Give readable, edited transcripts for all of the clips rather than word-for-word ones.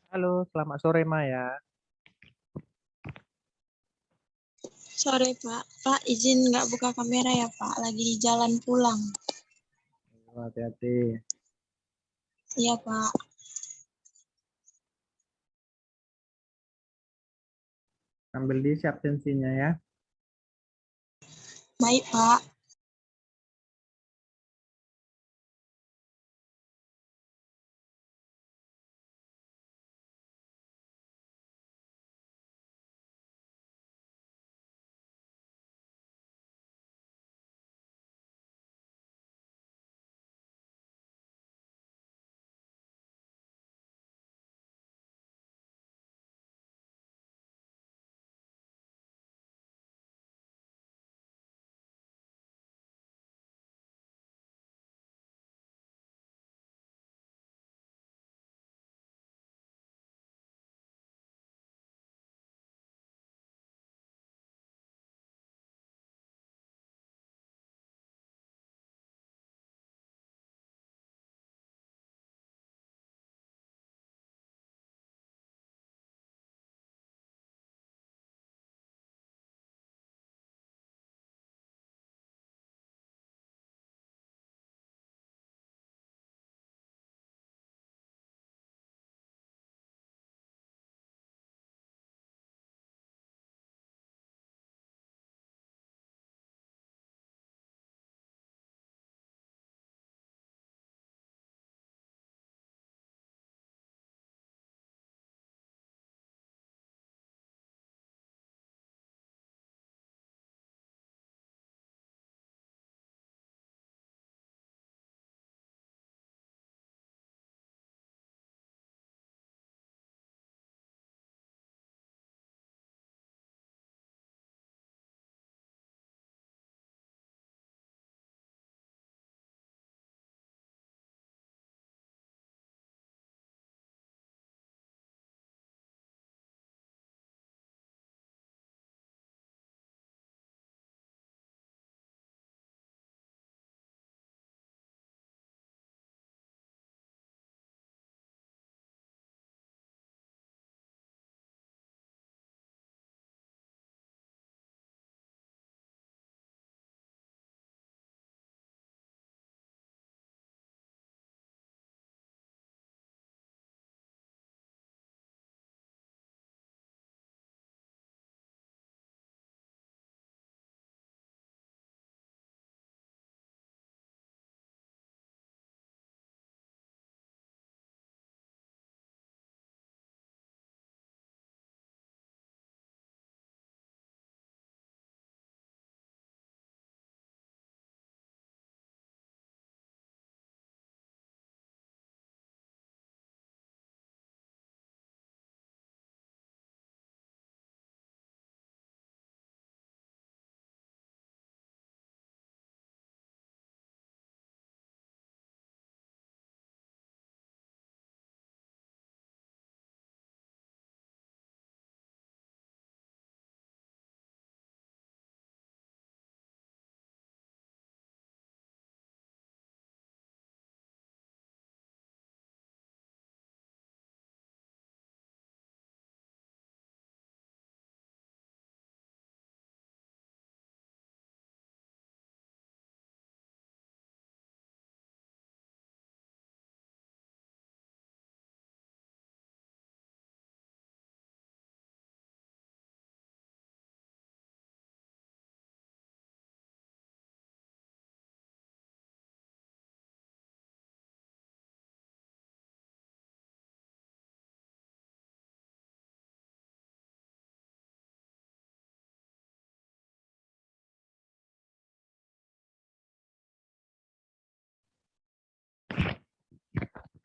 Halo, selamat sore Maya. Sore Pak. Pak izin nggak buka kamera ya Pak. Lagi di jalan pulang. Hati-hati. Iya Pak. Ambil di absensinya ya. Baik Pak.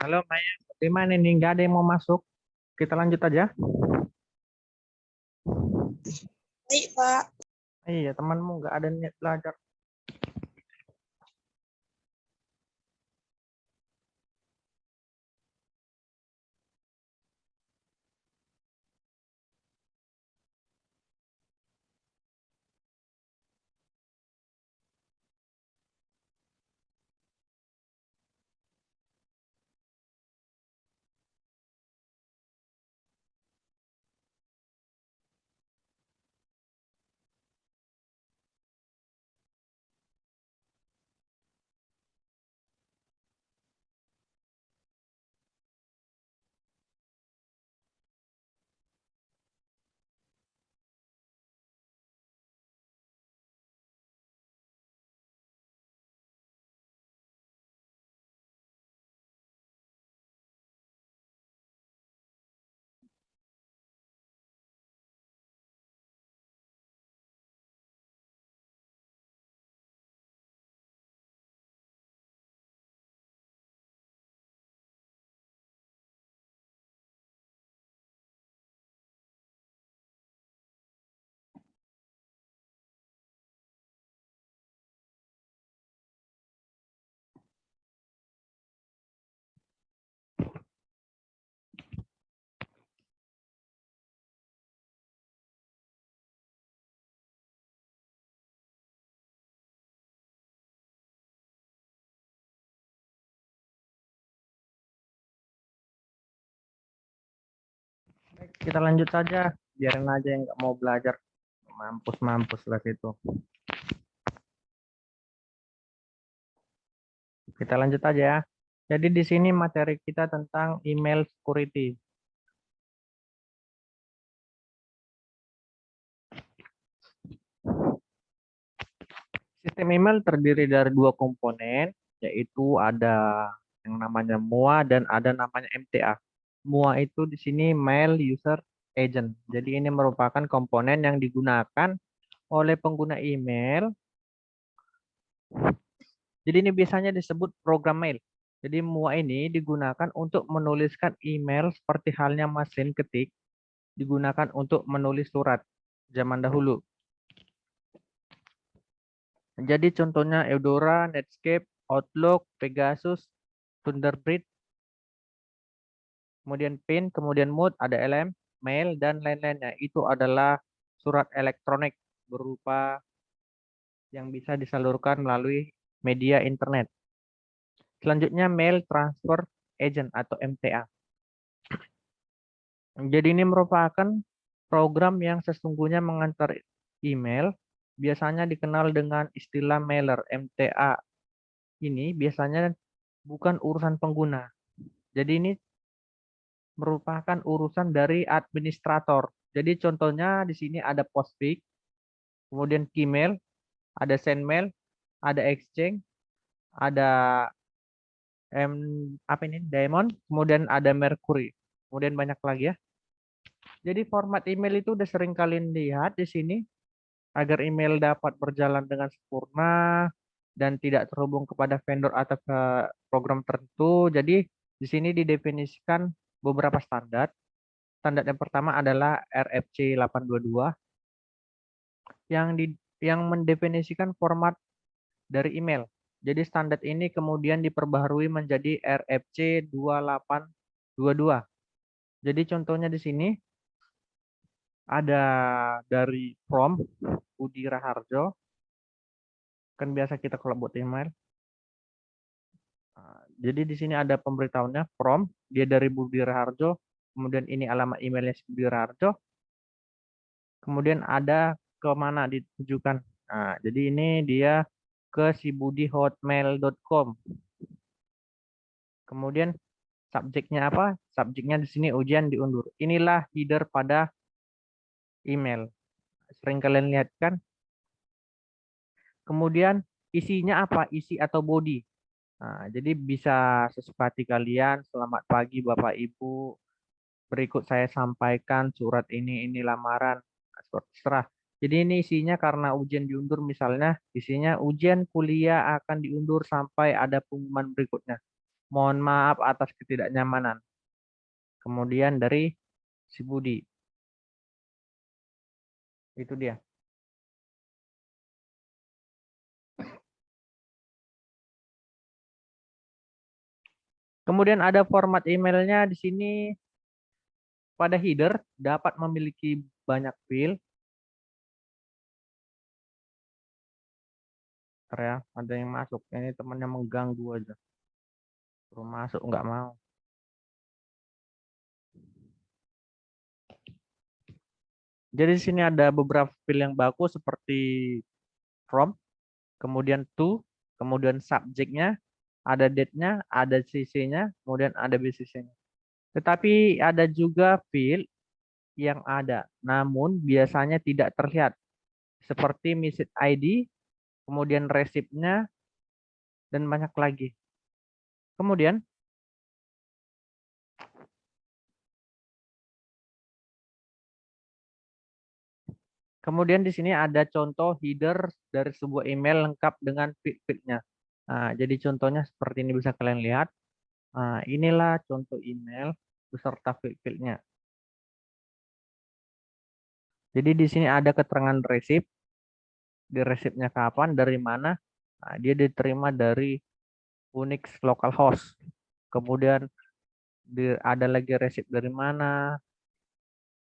Halo Maya, gimana nih? Nggak ada yang mau masuk? Kita lanjut aja. Baik Pak. Iya, temanmu nggak ada niat belajar. Kita lanjut saja, biarin aja yang nggak mau belajar. Mampus lah itu. Kita lanjut aja ya. Jadi di sini materi kita tentang email security. Sistem email terdiri dari dua komponen, yaitu ada yang namanya MUA dan ada namanya MTA. MUA itu di sini Mail User Agent. Jadi ini merupakan komponen yang digunakan oleh pengguna email. Jadi ini biasanya disebut program mail. Jadi MUA ini digunakan untuk menuliskan email seperti halnya mesin ketik digunakan untuk menulis surat zaman dahulu. Jadi contohnya Eudora, Netscape, Outlook, Pegasus, Thunderbird, kemudian PIN, kemudian Mood, ada LM, Mail, dan lain-lainnya. Itu adalah surat elektronik berupa yang bisa disalurkan melalui media internet. Selanjutnya Mail Transfer Agent atau MTA. Jadi ini merupakan program yang sesungguhnya mengantar email, biasanya dikenal dengan istilah mailer MTA. Ini biasanya bukan urusan pengguna. Jadi ini merupakan urusan dari administrator. Jadi contohnya di sini ada Postfix, kemudian Gmail, ada Sendmail, ada Exchange, ada apa ini Diamond, kemudian ada Mercury, kemudian banyak lagi ya. Jadi format email itu udah sering kalian lihat di sini agar email dapat berjalan dengan sempurna dan tidak terhubung kepada vendor atau ke program tertentu. Jadi di sini didefinisikan beberapa standar. Standar yang pertama adalah RFC 822 yang mendefinisikan format dari email. Jadi standar ini kemudian diperbaharui menjadi RFC 2822. Jadi contohnya di sini ada dari From Budi Raharjo. Kan biasa kita kalau buat email. Jadi di sini ada pemberitahuannya From, dia dari Budi Raharjo, kemudian ini alamat emailnya Budi Raharjo, kemudian ada ke mana ditujukan. Nah, jadi ini dia ke sibudi@hotmail.com. Kemudian subjeknya apa? Subjeknya di sini ujian diundur. Inilah header pada email. Sering kalian lihat kan? Kemudian isinya apa? Isi atau body. Nah, jadi bisa sesuka hati kalian. Selamat pagi Bapak Ibu. Berikut saya sampaikan surat ini lamaran. Surat serah. Jadi ini isinya karena ujian diundur misalnya isinya ujian kuliah akan diundur sampai ada pengumuman berikutnya. Mohon maaf atas ketidaknyamanan. Kemudian dari si Budi. Itu dia. Kemudian ada format emailnya di sini pada header dapat memiliki banyak field. Ya, ada yang masuk. Ini temannya mengganggu aja. Suruh masuk nggak mau. Jadi di sini ada beberapa field yang bagus seperti from, kemudian to, kemudian subjeknya, ada date-nya, ada CC-nya, kemudian ada BCC-nya. Tetapi ada juga field yang ada, namun biasanya tidak terlihat. Seperti message ID, kemudian resipnya, dan banyak lagi. Kemudian di sini ada contoh header dari sebuah email lengkap dengan field-fieldnya. Nah, jadi contohnya seperti ini bisa kalian lihat. Nah, inilah contoh email beserta field-fieldnya. Jadi di sini ada keterangan resip. Di resipnya kapan, dari mana. Nah, dia diterima dari Unix localhost. Kemudian ada lagi resip dari mana.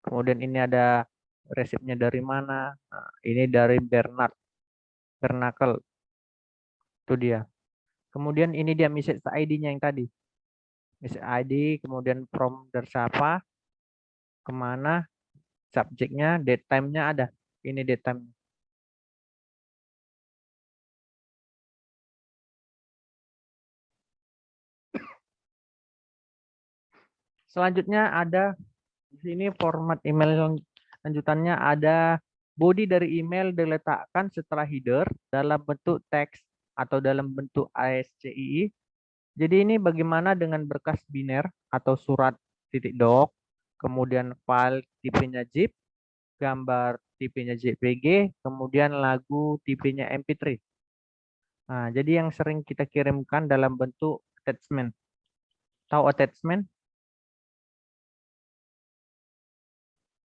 Kemudian ini ada resipnya dari mana. Nah, ini dari Bernard Bernacle. Itu dia. Kemudian ini dia message ID-nya yang tadi. Message ID, kemudian from dari siapa. kemana subjeknya, date time-nya ada. Ini date time. Selanjutnya ada di sini format email lanjutannya ada body dari email diletakkan setelah header dalam bentuk teks atau dalam bentuk ASCII. Jadi ini bagaimana dengan berkas biner atau surat titik doc, kemudian file tipenya zip, gambar tipenya JPG, kemudian lagu tipenya MP3. Nah, jadi yang sering kita kirimkan dalam bentuk attachment. Tahu attachment?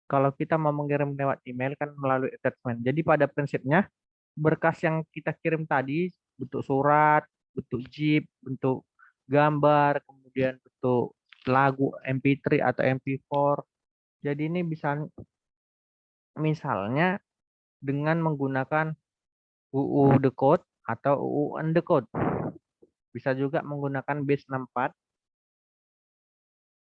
Kalau kita mau mengirim lewat email kan melalui attachment. Jadi pada prinsipnya berkas yang kita kirim tadi bentuk surat, bentuk zip, bentuk gambar, kemudian bentuk lagu MP3 atau MP4. Jadi ini bisa misalnya dengan menggunakan UU Decode atau UU Uncode. Bisa juga menggunakan base 64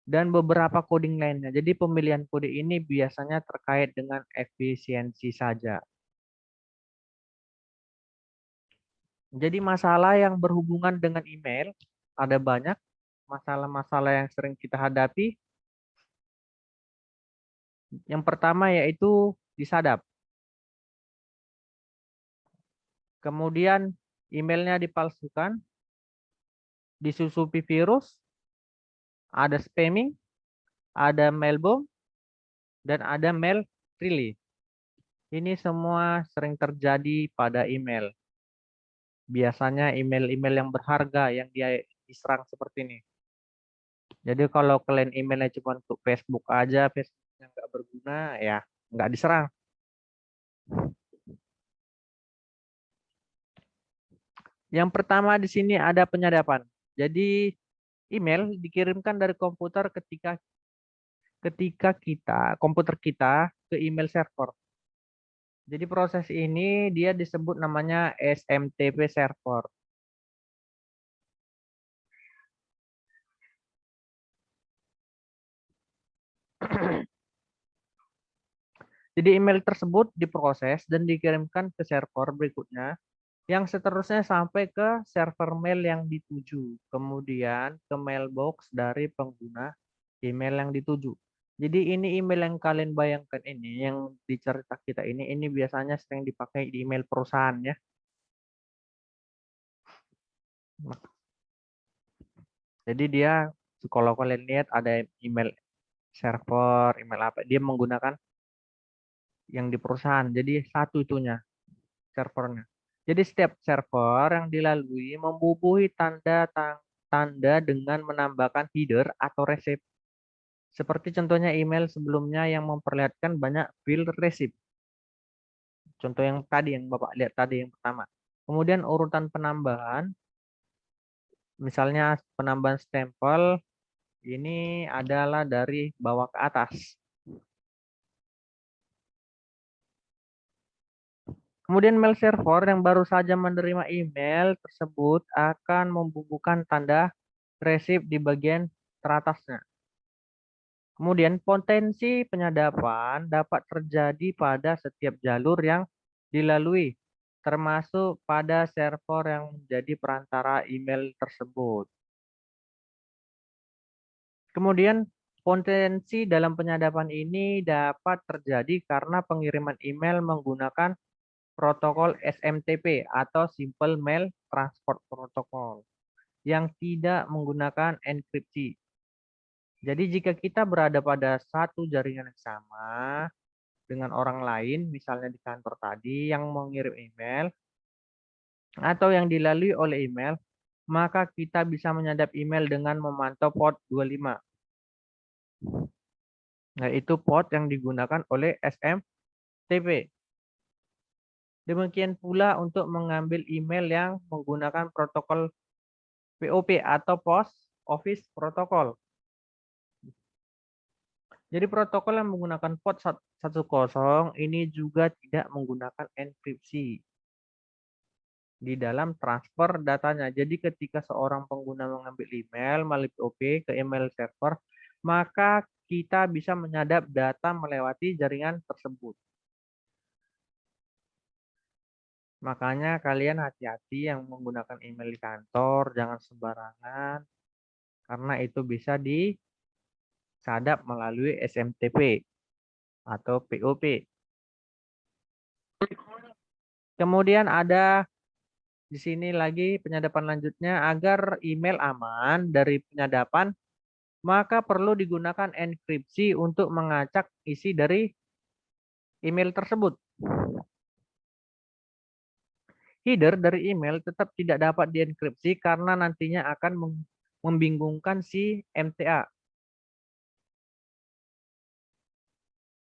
dan beberapa coding lainnya. Jadi pemilihan kode ini biasanya terkait dengan efisiensi saja. Jadi masalah yang berhubungan dengan email ada banyak masalah-masalah yang sering kita hadapi. Yang pertama yaitu disadap. Kemudian emailnya dipalsukan, disusupi virus, ada spamming, ada mailbomb, dan ada mail release. Ini semua sering terjadi pada email. Biasanya email-email yang berharga yang dia diserang seperti ini. Jadi kalau kalian emailnya cuma untuk Facebook aja, Facebooknya nggak berguna, ya nggak diserang. Yang pertama di sini ada penyadapan. Jadi email dikirimkan dari komputer ketika komputer kita ke email server. Jadi proses ini dia disebut namanya SMTP server. Jadi email tersebut diproses dan dikirimkan ke server berikutnya yang seterusnya sampai ke server mail yang dituju, kemudian ke mailbox dari pengguna email yang dituju. Jadi ini email yang kalian bayangkan ini, yang di cerita kita ini biasanya sering dipakai di email perusahaan ya. Jadi dia, kalau kalian lihat ada email server, email apa, dia menggunakan yang di perusahaan. Jadi satu itunya, servernya. Jadi setiap server yang dilalui membubuhi tanda dengan menambahkan header atau receipt. Seperti contohnya email sebelumnya yang memperlihatkan banyak field receipt. Contoh yang tadi yang Bapak lihat tadi yang pertama. Kemudian urutan penambahan, misalnya penambahan stempel ini adalah dari bawah ke atas. Kemudian mail server yang baru saja menerima email tersebut akan membubuhkan tanda resip di bagian teratasnya. Kemudian potensi penyadapan dapat terjadi pada setiap jalur yang dilalui, termasuk pada server yang menjadi perantara email tersebut. Kemudian potensi dalam penyadapan ini dapat terjadi karena pengiriman email menggunakan protokol SMTP atau Simple Mail Transport Protocol yang tidak menggunakan enkripsi. Jadi jika kita berada pada satu jaringan yang sama dengan orang lain, misalnya di kantor tadi yang mengirim email atau yang dilalui oleh email, maka kita bisa menyadap email dengan memantau port 25. Yaitu port yang digunakan oleh SMTP. Demikian pula untuk mengambil email yang menggunakan protokol POP atau Post Office Protocol. Jadi protokol yang menggunakan port 10 ini juga tidak menggunakan enkripsi di dalam transfer datanya. Jadi ketika seorang pengguna mengambil email melalui POP ke email server, maka kita bisa menyadap data melewati jaringan tersebut. Makanya kalian hati-hati yang menggunakan email di kantor, jangan sembarangan, karena itu bisa disadap melalui SMTP atau POP. Kemudian ada di sini lagi penyadapan lanjutnya, agar email aman dari penyadapan, maka perlu digunakan enkripsi untuk mengacak isi dari email tersebut. Header dari email tetap tidak dapat dienkripsi karena nantinya akan membingungkan si MTA.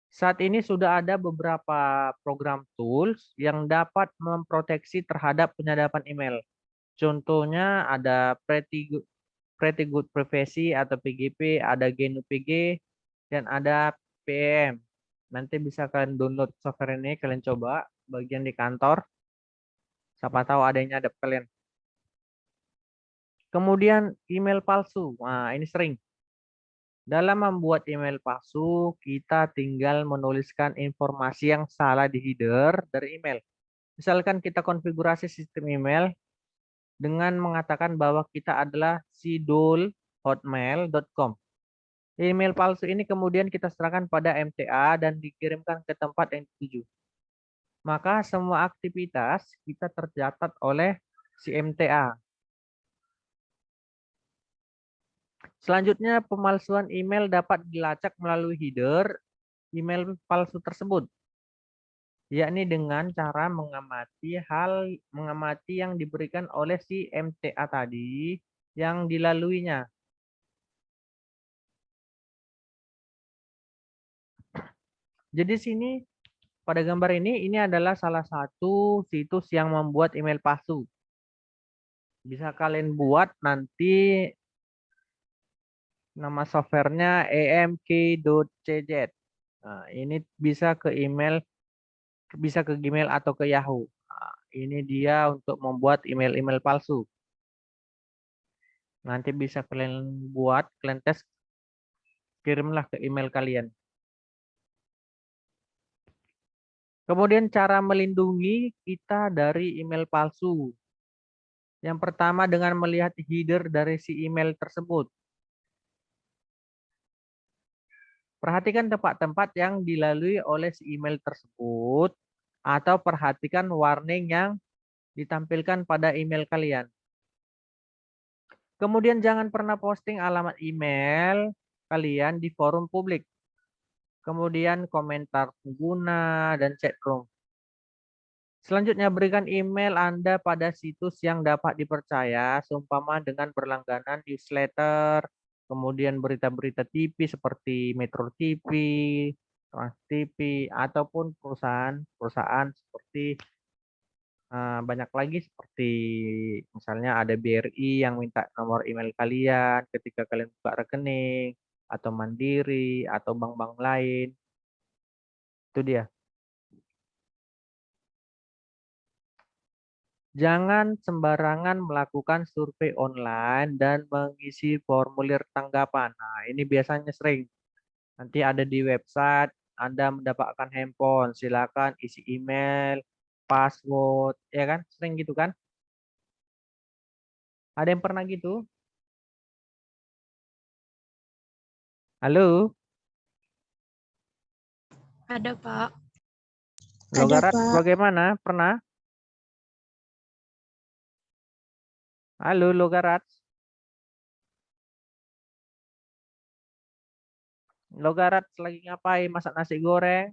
Saat ini sudah ada beberapa program tools yang dapat memproteksi terhadap penyadapan email. Contohnya ada Pretty Good Privacy atau PGP, ada GNU-PG, dan ada PEM. Nanti bisa kalian download software ini, kalian coba bagian di kantor. Siapa tahu ada yang nyadap kalian. Kemudian email palsu. Nah, ini sering. Dalam membuat email palsu, kita tinggal menuliskan informasi yang salah di header dari email. Misalkan kita konfigurasi sistem email dengan mengatakan bahwa kita adalah sidul@hotmail.com. Email palsu ini kemudian kita serahkan pada MTA dan dikirimkan ke tempat yang dituju. Maka semua aktivitas kita tercatat oleh si MTA. Selanjutnya, pemalsuan email dapat dilacak melalui header email palsu tersebut, yakni dengan cara mengamati yang diberikan oleh si MTA tadi yang dilaluinya. Jadi sini pada gambar ini adalah salah satu situs yang membuat email palsu. Bisa kalian buat nanti, nama softwarenya emk.cz. Nah, ini bisa ke Gmail atau ke Yahoo. Nah, ini dia untuk membuat email-email palsu. Nanti bisa kalian buat, kalian tes, kirimlah ke email kalian. Kemudian cara melindungi kita dari email palsu. Yang pertama dengan melihat header dari si email tersebut. Perhatikan tempat-tempat yang dilalui oleh si email tersebut, atau perhatikan warning yang ditampilkan pada email kalian. Kemudian jangan pernah posting alamat email kalian di forum publik. Kemudian komentar pengguna dan chat room. Selanjutnya berikan email Anda pada situs yang dapat dipercaya, seumpama dengan berlangganan newsletter, kemudian berita-berita TV seperti Metro TV, Trans TV, ataupun perusahaan seperti banyak lagi, seperti misalnya ada BRI yang minta nomor email kalian ketika kalian buka rekening, atau Mandiri, atau bank-bank lain. Itu dia. Jangan sembarangan melakukan survei online dan mengisi formulir tanggapan. Nah, ini biasanya sering. Nanti ada di website, Anda mendapatkan handphone, silakan isi email, password, ya kan? Sering gitu kan? Ada yang pernah gitu? Halo, Ada, Pak. Logarat bagaimana? Pernah? Halo, Logarat. Logarat lagi ngapain? Masak nasi goreng?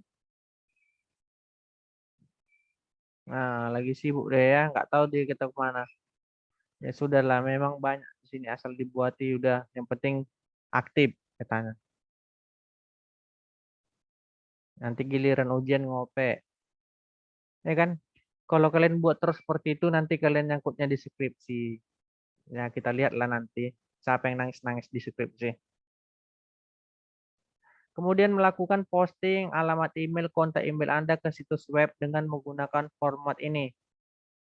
Nah, lagi sibuk deh ya. Nggak tahu dia kita kemana. Ya sudahlah, memang banyak di sini, asal dibuati udah. Yang penting aktif katanya. Nanti giliran ujian ngope. Ya kan? Kalau kalian buat terus seperti itu, nanti kalian nyangkutnya di skripsi. Ya, kita lihatlah nanti siapa yang nangis-nangis di skripsi. Kemudian melakukan posting alamat email, kontak email Anda ke situs web dengan menggunakan format ini.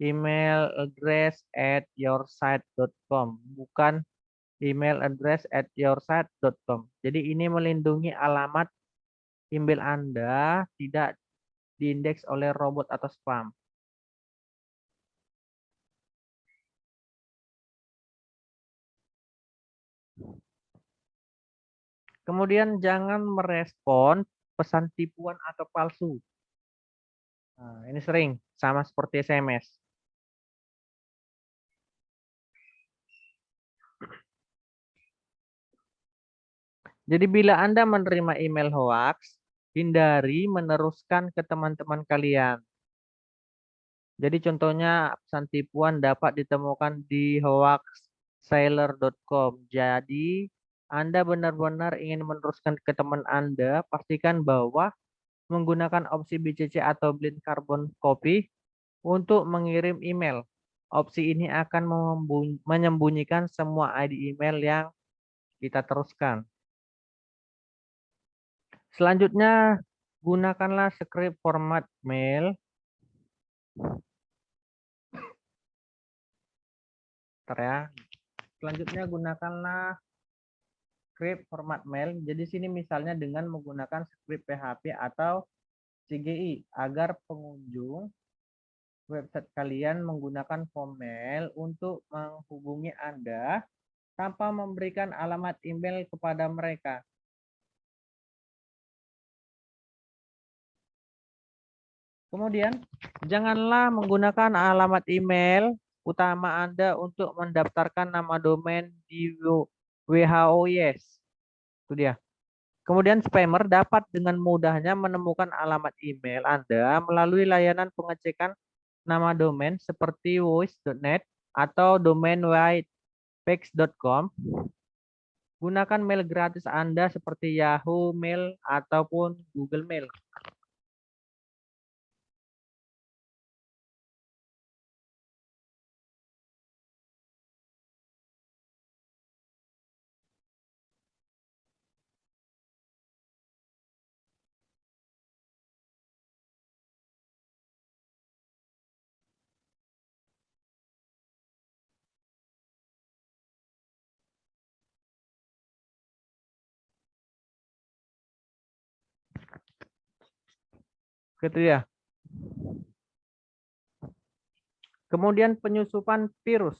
Email address at yoursite.com. Bukan email address at yoursite.com. Jadi ini melindungi alamat email Anda tidak diindeks oleh robot atau spam. Kemudian jangan merespon pesan tipuan atau palsu. Nah, ini sering, sama seperti SMS. Jadi bila Anda menerima email hoax, hindari meneruskan ke teman-teman kalian. Jadi contohnya pesan tipuan dapat ditemukan di hoaxsailor.com. Jadi Anda benar-benar ingin meneruskan ke teman Anda, pastikan bahwa menggunakan opsi BCC atau blind carbon copy untuk mengirim email. Opsi ini akan menyembunyikan semua ID email yang kita teruskan. Selanjutnya, gunakanlah script format mail. Bentar ya. Selanjutnya, gunakanlah script format mail. Jadi sini misalnya dengan menggunakan script PHP atau CGI agar pengunjung website kalian menggunakan form mail untuk menghubungi Anda tanpa memberikan alamat email kepada mereka. Kemudian, janganlah menggunakan alamat email utama Anda untuk mendaftarkan nama domain di WHOIS. Itu dia. Kemudian spammer dapat dengan mudahnya menemukan alamat email Anda melalui layanan pengecekan nama domain seperti voice.net atau domain whitepex.com. Gunakan mail gratis Anda seperti Yahoo Mail ataupun Google Mail. Gitu ya. Kemudian penyusupan virus.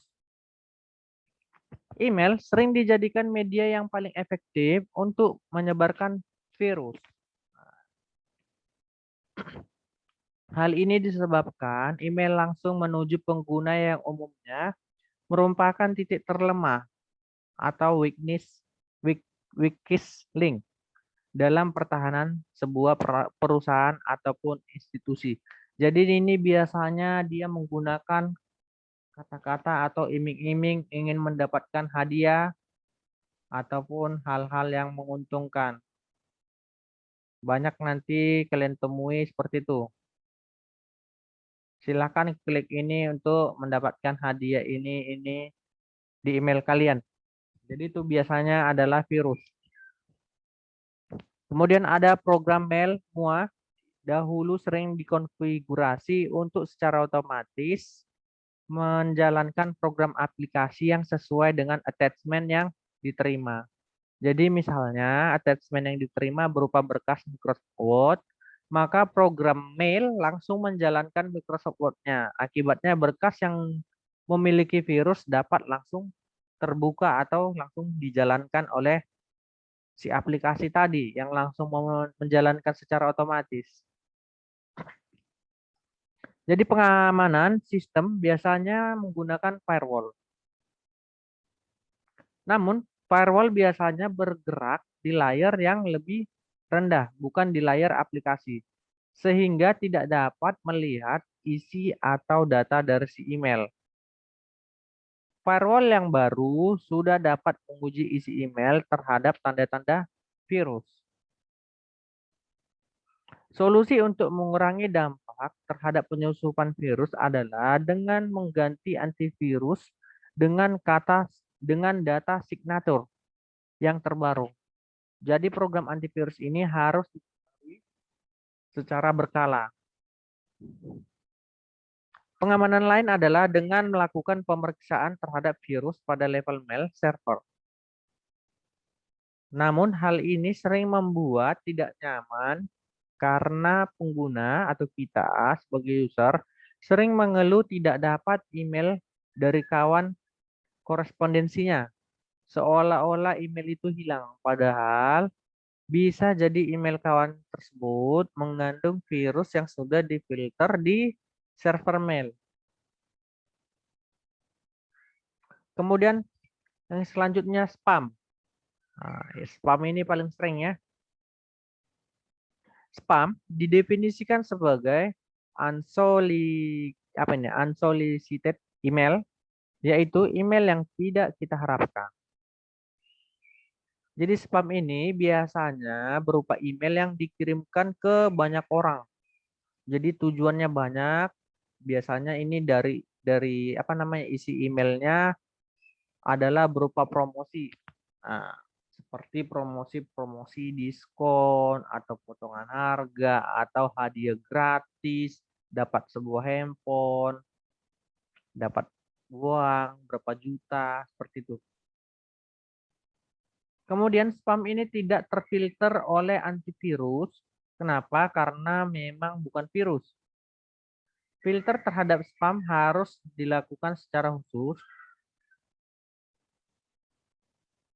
Email sering dijadikan media yang paling efektif untuk menyebarkan virus. Hal ini disebabkan email langsung menuju pengguna yang umumnya merupakan titik terlemah atau weakest link dalam pertahanan sebuah perusahaan ataupun institusi. Jadi ini biasanya dia menggunakan kata-kata atau iming-iming ingin mendapatkan hadiah ataupun hal-hal yang menguntungkan. Banyak nanti kalian temui seperti itu. Silakan klik ini untuk mendapatkan hadiah ini di email kalian. Jadi itu biasanya adalah virus. Kemudian ada program mail MUA. Dahulu sering dikonfigurasi untuk secara otomatis menjalankan program aplikasi yang sesuai dengan attachment yang diterima. Jadi misalnya attachment yang diterima berupa berkas Microsoft Word, maka program mail langsung menjalankan Microsoft Word-nya. Akibatnya berkas yang memiliki virus dapat langsung terbuka atau langsung dijalankan oleh si aplikasi tadi yang langsung menjalankan secara otomatis. Jadi pengamanan sistem biasanya menggunakan firewall. Namun firewall biasanya bergerak di layar yang lebih rendah, bukan di layar aplikasi, sehingga tidak dapat melihat isi atau data dari si email. Firewall yang baru sudah dapat menguji isi email terhadap tanda-tanda virus. Solusi untuk mengurangi dampak terhadap penyusupan virus adalah dengan mengganti antivirus dengan data signature yang terbaru. Jadi program antivirus ini harus diketahui secara berkala. Pengamanan lain adalah dengan melakukan pemeriksaan terhadap virus pada level mail server. Namun hal ini sering membuat tidak nyaman karena pengguna atau kita sebagai user sering mengeluh tidak dapat email dari kawan korespondensinya. Seolah-olah email itu hilang. Padahal bisa jadi email kawan tersebut mengandung virus yang sudah difilter di server mail. Kemudian yang selanjutnya spam. Nah, spam ini paling sering ya. Spam didefinisikan sebagai unsolicited email, yaitu email yang tidak kita harapkan. Jadi spam ini biasanya berupa email yang dikirimkan ke banyak orang. Jadi tujuannya banyak. Biasanya ini dari isi emailnya adalah berupa promosi. Nah, seperti promosi-promosi diskon atau potongan harga atau hadiah gratis, dapat sebuah handphone, dapat uang berapa juta, seperti itu. Kemudian spam ini tidak terfilter oleh antivirus. Kenapa? Karena memang bukan virus. Filter terhadap spam harus dilakukan secara khusus.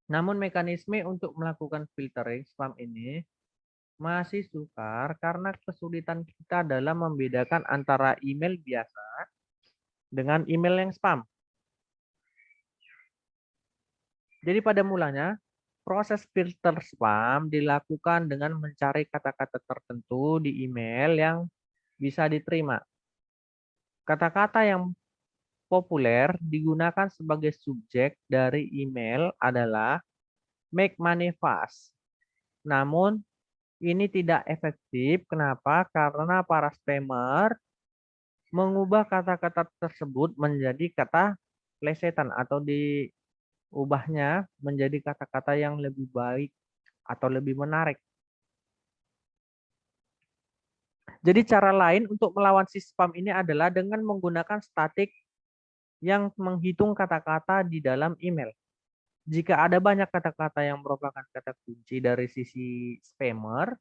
Namun mekanisme untuk melakukan filtering spam ini masih sukar karena kesulitan kita dalam membedakan antara email biasa dengan email yang spam. Jadi pada mulanya, proses filter spam dilakukan dengan mencari kata-kata tertentu di email yang bisa diterima. Kata-kata yang populer digunakan sebagai subjek dari email adalah make money fast. Namun, ini tidak efektif. Kenapa? Karena para spammer mengubah kata-kata tersebut menjadi kata plesetan atau diubahnya menjadi kata-kata yang lebih baik atau lebih menarik. Jadi cara lain untuk melawan si spam ini adalah dengan menggunakan statik yang menghitung kata-kata di dalam email. Jika ada banyak kata-kata yang merupakan kata kunci dari sisi spammer,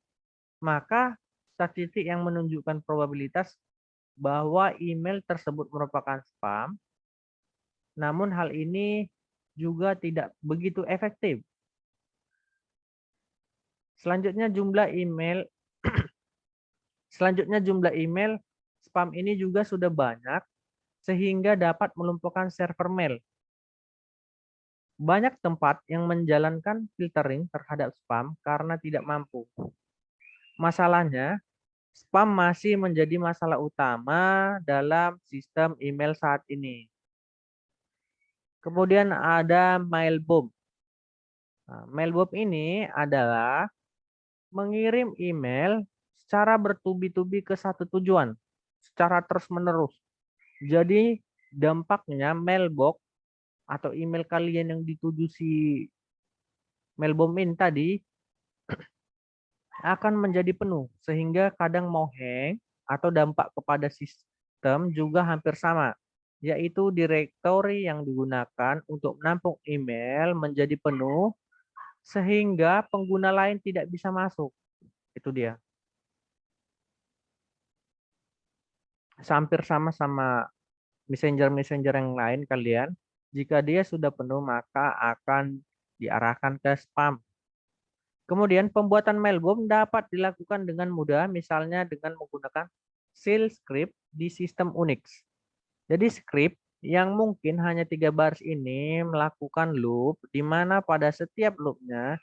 maka statistik yang menunjukkan probabilitas bahwa email tersebut merupakan spam. Namun hal ini juga tidak begitu efektif. Selanjutnya jumlah email spam ini juga sudah banyak sehingga dapat melumpuhkan server mail. Banyak tempat yang menjalankan filtering terhadap spam karena tidak mampu. Masalahnya, spam masih menjadi masalah utama dalam sistem email saat ini. Kemudian ada mailbomb. Nah, mailbomb ini adalah mengirim email secara bertubi-tubi ke satu tujuan, secara terus-menerus. Jadi dampaknya mailbox atau email kalian yang dituju si mailbomb ini tadi akan menjadi penuh, sehingga kadang mau hang atau dampak kepada sistem juga hampir sama, yaitu direktori yang digunakan untuk menampung email menjadi penuh, sehingga pengguna lain tidak bisa masuk. Itu dia. Hampir sama messenger-messenger yang lain kalian. Jika dia sudah penuh, maka akan diarahkan ke spam. Kemudian pembuatan mailbomb dapat dilakukan dengan mudah, misalnya dengan menggunakan shell script di sistem Unix. Jadi script yang mungkin hanya 3 baris ini melakukan loop, di mana pada setiap loopnya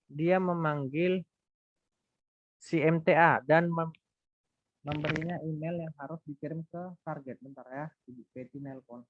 dia memanggil si MTA dan memberinya email yang harus dikirim ke target. Bentar ya, Ibu Betty nelpon.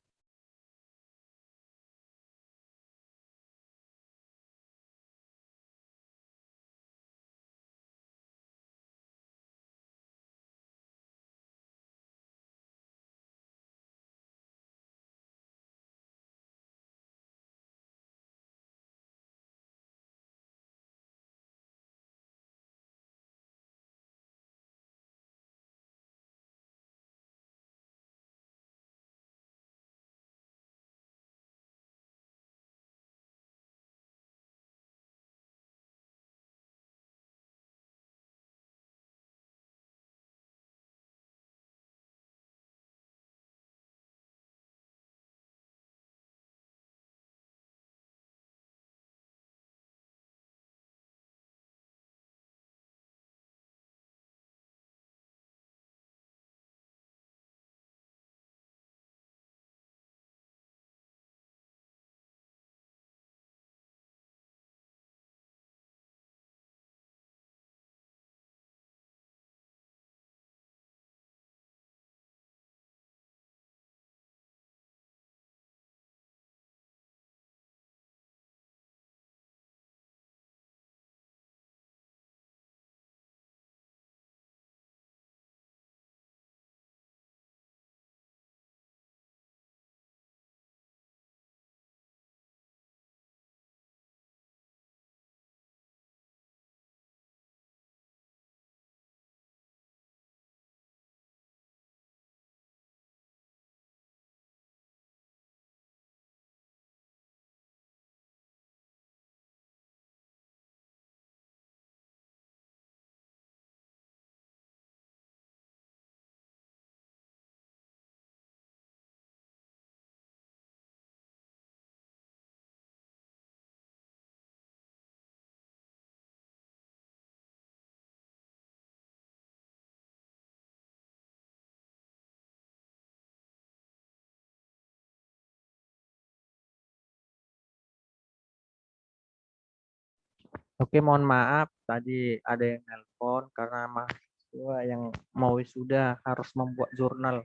Oke, mohon maaf tadi ada yang nelpon karena mahasiswa yang mau wisuda harus membuat jurnal.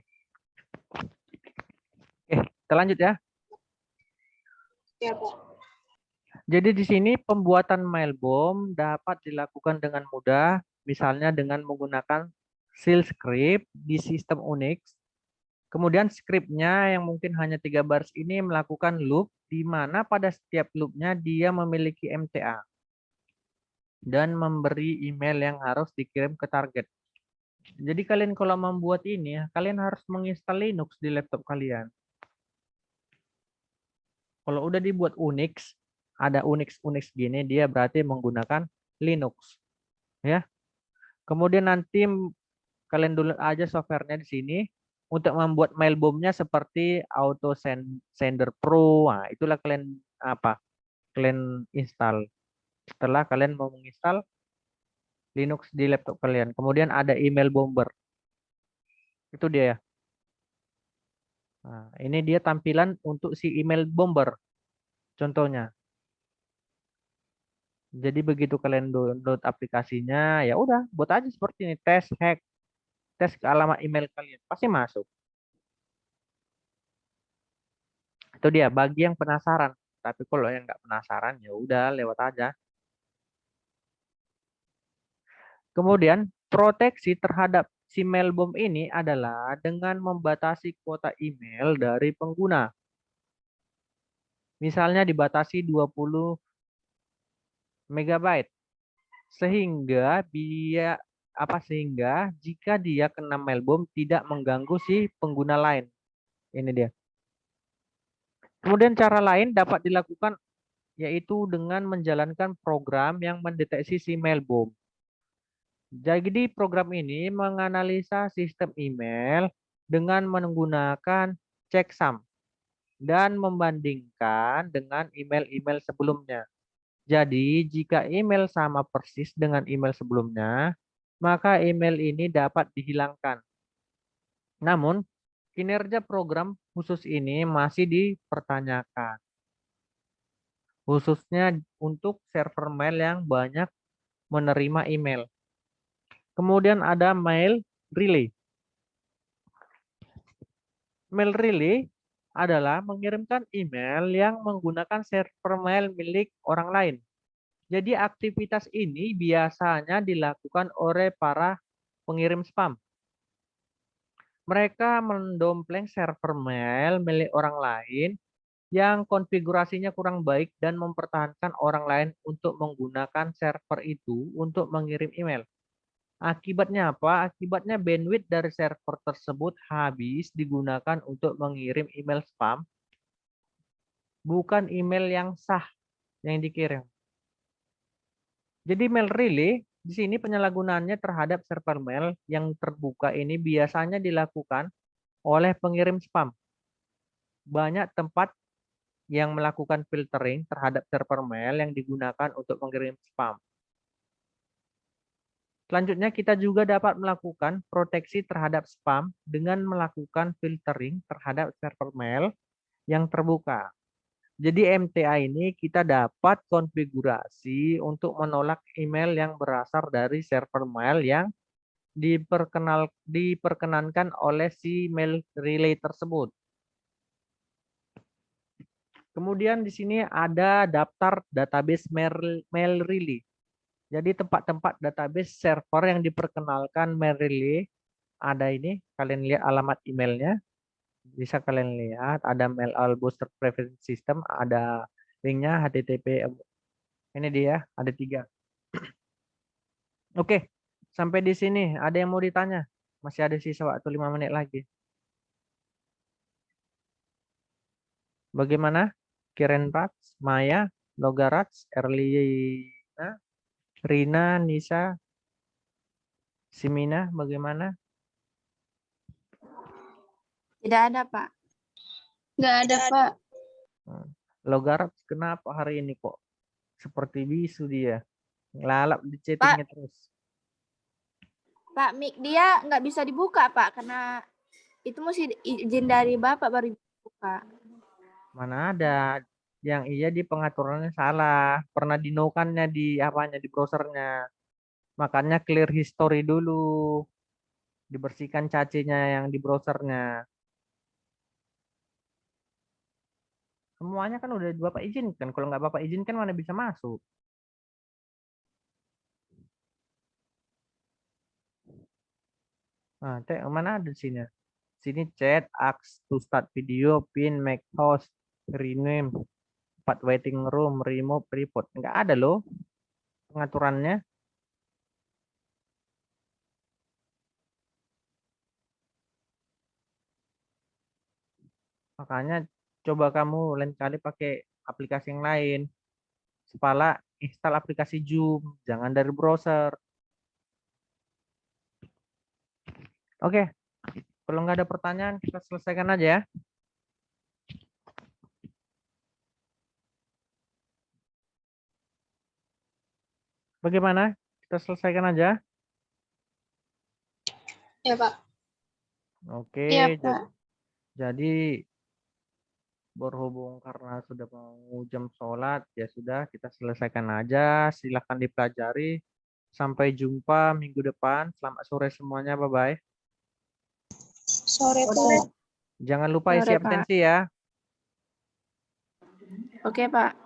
Oke, kita lanjut ya. Ya, Pak. Jadi di sini pembuatan mailbomb dapat dilakukan dengan mudah, misalnya dengan menggunakan shell script di sistem Unix. Kemudian scriptnya yang mungkin hanya 3 baris ini melakukan loop, di mana pada setiap loopnya dia memiliki MTA dan memberi email yang harus dikirim ke target. Jadi kalian kalau membuat ini, kalian harus menginstal Linux di laptop kalian. Kalau udah dibuat Unix, ada Unix gini, dia berarti menggunakan Linux, ya. Kemudian nanti kalian download aja softwarenya di sini untuk membuat mailbomb-nya seperti Auto Sender Pro. Nah, itulah kalian Kalian install. Setelah kalian mau menginstal Linux di laptop kalian. Kemudian ada email bomber. Itu dia ya. Nah, ini dia tampilan untuk si email bomber. Contohnya. Jadi begitu kalian download aplikasinya, ya udah, buat aja seperti ini, tes hack, tes ke alamat email kalian, pasti masuk. Itu dia bagi yang penasaran. Tapi kalau yang nggak penasaran, ya udah lewat aja. Kemudian proteksi terhadap si mailbomb ini adalah dengan membatasi kuota email dari pengguna. Misalnya dibatasi 20 MB. Sehingga jika dia kena mailbomb tidak mengganggu si pengguna lain. Ini dia. Kemudian cara lain dapat dilakukan yaitu dengan menjalankan program yang mendeteksi si mailbomb. Jadi program ini menganalisa sistem email dengan menggunakan checksum dan membandingkan dengan email-email sebelumnya. Jadi, jika email sama persis dengan email sebelumnya, maka email ini dapat dihilangkan. Namun, kinerja program khusus ini masih dipertanyakan, khususnya untuk server mail yang banyak menerima email. Kemudian ada mail relay. Mail relay adalah mengirimkan email yang menggunakan server mail milik orang lain. Jadi aktivitas ini biasanya dilakukan oleh para pengirim spam. Mereka mendompleng server mail milik orang lain yang konfigurasinya kurang baik dan mempertahankan orang lain untuk menggunakan server itu untuk mengirim email. Akibatnya apa? Akibatnya bandwidth dari server tersebut habis digunakan untuk mengirim email spam, bukan email yang sah yang dikirim. Jadi mail relay di sini penyalahgunaannya terhadap server mail yang terbuka ini biasanya dilakukan oleh pengirim spam. Banyak tempat yang melakukan filtering terhadap server mail yang digunakan untuk mengirim spam. Selanjutnya kita juga dapat melakukan proteksi terhadap spam dengan melakukan filtering terhadap server mail yang terbuka. Jadi MTA ini kita dapat konfigurasi untuk menolak email yang berasal dari server mail yang diperkenankan oleh si mail relay tersebut. Kemudian di sini ada daftar database mail relay. Jadi tempat-tempat database server yang diperkenalkan mail relay ada ini. Kalian lihat alamat emailnya. Bisa kalian lihat ada mail all booster preference system, ada linknya http. Ini dia, ada 3. Oke, sampai di sini ada yang mau ditanya? Masih ada sisa waktu 5 menit lagi. Bagaimana? Kiren Rats, Maya, Logarats, Erlina, Rina, Nisa, Simina, bagaimana? Tidak ada, Pak. Nggak ada, Pak. Logarats, kenapa hari ini kok seperti bisu dia? Ngelalap di chattingnya terus. Pak, mic dia nggak bisa dibuka, Pak, karena itu mesti izin dari Bapak baru dibuka. Mana ada Yang iya di pengaturannya salah. Pernah dinokannya di apanya di browsernya. Makanya clear history dulu. Dibersihkan cacenya yang di browsernya. Semuanya kan udah Bapak izinkan. Kalau nggak Bapak izinkan mana bisa masuk. Nah, mana ada di sini? Sini chat, ask to start video, pin, make host, rename, 4 waiting room, remove, report. Nggak ada loh pengaturannya. Makanya coba kamu lain kali pakai aplikasi yang lain. Sepala install aplikasi Zoom, jangan dari browser. Oke, kalau nggak ada pertanyaan kita selesaikan aja ya. Bagaimana? Kita selesaikan aja. Ya, Pak. Oke, Iya, Pak. jadi berhubung karena sudah mau jam sholat, ya sudah kita selesaikan aja. Silahkan dipelajari. Sampai jumpa minggu depan. Selamat sore semuanya. Bye-bye. Sore, Pak. Jangan lupa isi Sore, Pak. absensi ya. Oke, Pak.